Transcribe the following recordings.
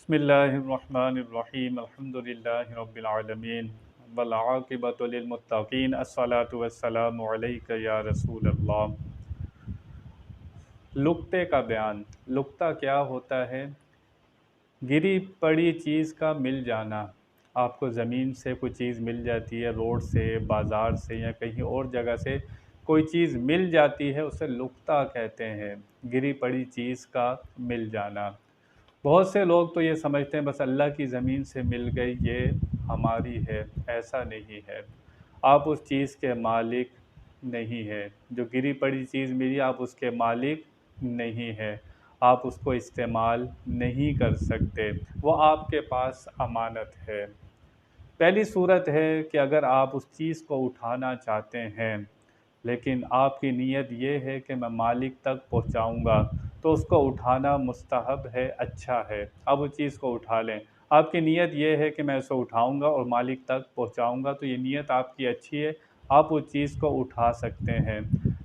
बिस्मिल्लाहिर्रहमानिर्रहीम अल्हम्दुलिल्लाहि रब्बिल आलमीन वल आक़िबतु लिल मुत्तक़ीन अस्सलातु वस्सलामु अलैका या रसूल अल्लाह। लुक्ते का बयान। लुक्ता क्या होता है? गिरी पड़ी चीज़ का मिल जाना। आपको ज़मीन से कोई चीज़ मिल जाती है, रोड से, बाज़ार से या कहीं और जगह से कोई चीज़ मिल जाती है, उसे लुक्ता कहते हैं। गिरी पड़ी चीज़ का मिल जाना। बहुत से लोग तो ये समझते हैं बस अल्लाह की ज़मीन से मिल गई, ये हमारी है। ऐसा नहीं है। आप उस चीज़ के मालिक नहीं है। जो गिरी पड़ी चीज़ मिली, आप उसके मालिक नहीं है। आप उसको इस्तेमाल नहीं कर सकते। वो आपके पास अमानत है। पहली सूरत है कि अगर आप उस चीज़ को उठाना चाहते हैं, लेकिन आपकी नीयत ये है कि मैं मालिक तक पहुंचाऊंगा, तो उसको उठाना मुस्तहब है, अच्छा है। आप उस चीज़ को उठा लें। आपकी नीयत ये है कि मैं उसे उठाऊंगा और मालिक तक पहुंचाऊंगा, तो ये नीयत आपकी अच्छी है, आप उस चीज़ को उठा सकते हैं।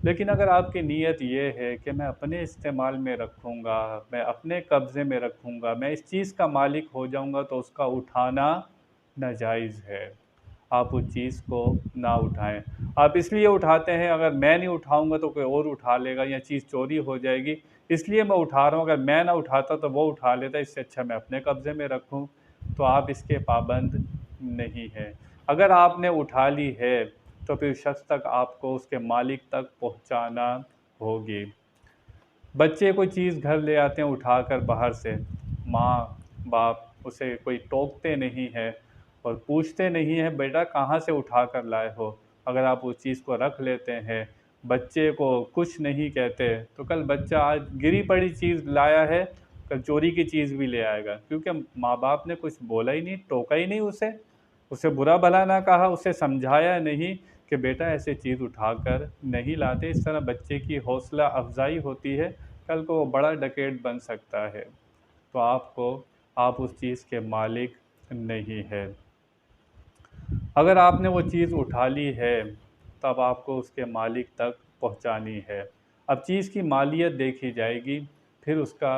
लेकिन अगर आपकी नीयत ये है कि मैं अपने इस्तेमाल में रखूँगा, मैं अपने कब्ज़े में रखूँगा, मैं इस चीज़ का मालिक हो जाऊँगा, तो उसका उठाना नाजायज़ है। आप उस चीज़ को ना उठाएं। आप इसलिए उठाते हैं अगर मैं नहीं उठाऊंगा तो कोई और उठा लेगा या चीज़ चोरी हो जाएगी, इसलिए मैं उठा रहा हूँ। अगर मैं ना उठाता तो वो उठा लेता, इससे अच्छा मैं अपने कब्ज़े में रखूँ। तो आप इसके पाबंद नहीं हैं। अगर आपने उठा ली है तो फिर उस शख्स तक आपको उसके मालिक तक पहुँचाना होगी। बच्चे कोई चीज़ घर ले आते हैं उठाकर बाहर से, माँ बाप उसे कोई टोकते नहीं है और पूछते नहीं है बेटा कहाँ से उठा कर लाए हो। अगर आप उस चीज़ को रख लेते हैं, बच्चे को कुछ नहीं कहते, तो कल बच्चा आज गिरी पड़ी चीज़ लाया है, कल चोरी की चीज़ भी ले आएगा, क्योंकि माँ बाप ने कुछ बोला ही नहीं, टोका ही नहीं उसे, उसे बुरा भला ना कहा, उसे समझाया नहीं कि बेटा ऐसे चीज़ उठाकर नहीं लाते। इस तरह बच्चे की हौसला अफजाई होती है, कल को वो बड़ा डकैत बन सकता है। तो आप उस चीज़ के मालिक नहीं है। अगर आपने वो चीज़ उठा ली है, तब आपको उसके मालिक तक पहुंचानी है। अब चीज़ की मालियत देखी जाएगी, फिर उसका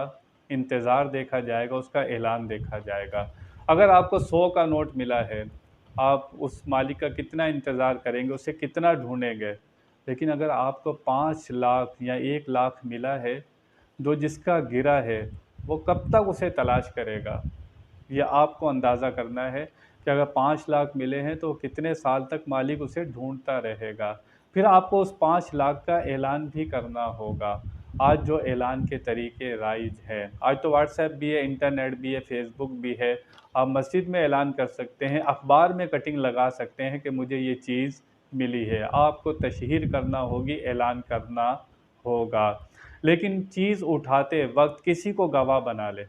इंतज़ार देखा जाएगा, उसका ऐलान देखा जाएगा। अगर आपको 100 का नोट मिला है, आप उस मालिक का कितना इंतज़ार करेंगे, उसे कितना ढूंढेंगे। लेकिन अगर आपको 5 लाख या 1 लाख मिला है, जो जिसका गिरा है, वो कब तक उसे तलाश करेगा? ये आपको अंदाज़ा करना है कि अगर 5 लाख मिले हैं तो कितने साल तक मालिक उसे ढूंढता रहेगा। फिर आपको उस 5 लाख का ऐलान भी करना होगा। आज जो ऐलान के तरीके राइज हैं, आज तो व्हाट्सएप भी है, इंटरनेट भी है, फेसबुक भी है। आप मस्जिद में ऐलान कर सकते हैं, अखबार में कटिंग लगा सकते हैं कि मुझे ये चीज़ मिली है। आपको तशहीर करना होगी, ऐलान करना होगा। लेकिन चीज़ उठाते वक़्त किसी को गवाह बना लें।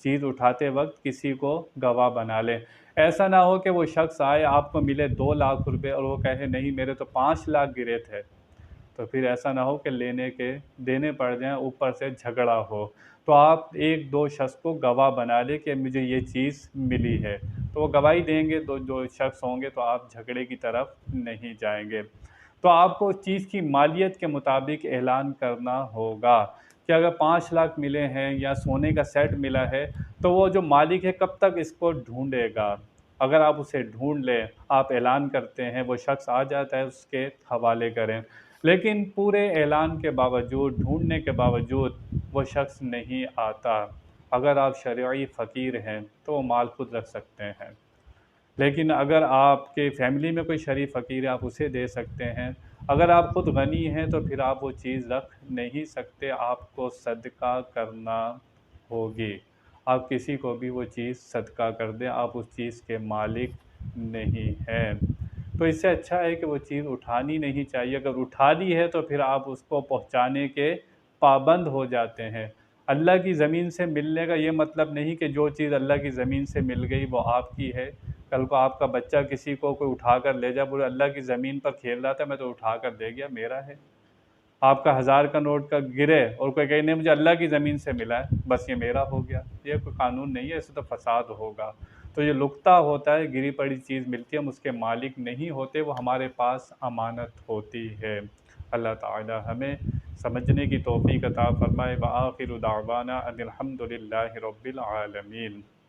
चीज़ उठाते वक़्त किसी को गवाह बना लें। ऐसा ना हो कि वो शख्स आए, आपको मिले 2 लाख रुपए और वो कहे नहीं मेरे तो 5 लाख गिरे थे। तो फिर ऐसा ना हो कि लेने के देने पड़ जाएँ, ऊपर से झगड़ा हो। तो आप 1-2 शख्स को गवाह बना लें कि मुझे ये चीज़ मिली है। तो वो गवाही देंगे, तो जो शख्स होंगे, तो आप झगड़े की तरफ नहीं जाएँगे। तो आपको उस चीज़ की मालियत के मुताबिक ऐलान करना होगा कि अगर 5 लाख मिले हैं या सोने का सेट मिला है, तो वो जो मालिक है कब तक इसको ढूँढेगा। अगर आप उसे ढूँढ लें, आप ऐलान करते हैं, वो शख्स आ जाता है, उसके हवाले करें। लेकिन पूरे ऐलान के बावजूद, ढूँढने के बावजूद वो शख्स नहीं आता, अगर आप शरई फ़कीर हैं, तो वो माल खुद रख सकते हैं। लेकिन अगर आपके फैमिली में कोई शरीफ फ़कीर है, आप उसे दे सकते हैं। अगर आप खुद गनी हैं तो फिर आप वो चीज़ रख नहीं सकते, आपको सदका करना होगी। आप किसी को भी वो चीज़ सदका कर दें, आप उस चीज़ के मालिक नहीं हैं। तो इससे अच्छा है कि वो चीज़ उठानी नहीं चाहिए। अगर उठा ली है तो फिर आप उसको पहुँचाने के पाबंद हो जाते हैं। अल्लाह की ज़मीन से मिलने का ये मतलब नहीं कि जो चीज़ अल्लाह की ज़मीन से मिल गई वो आपकी है। कल को आपका बच्चा किसी को कोई उठा कर ले जाए, बोले अल्लाह की ज़मीन पर खेल रहा था, मैं तो उठा कर दे गया, मेरा है। आपका 1000 का नोट का गिरे और कोई कहे नहीं मुझे अल्लाह की ज़मीन से मिला है, बस ये मेरा हो गया। ये कोई कानून नहीं है, इससे तो फ़साद होगा। तो ये लुक़्ता होता है, गिरी पड़ी चीज़ मिलती है, हम उसके मालिक नहीं होते, वो हमारे पास अमानत होती है। अल्लाह ताला हमें समझने की तौफ़ीक़ अता फ़रमाए। व आखिरु दावाना अनिल हम्दुलिल्लाहि रब्बिल आलमीन।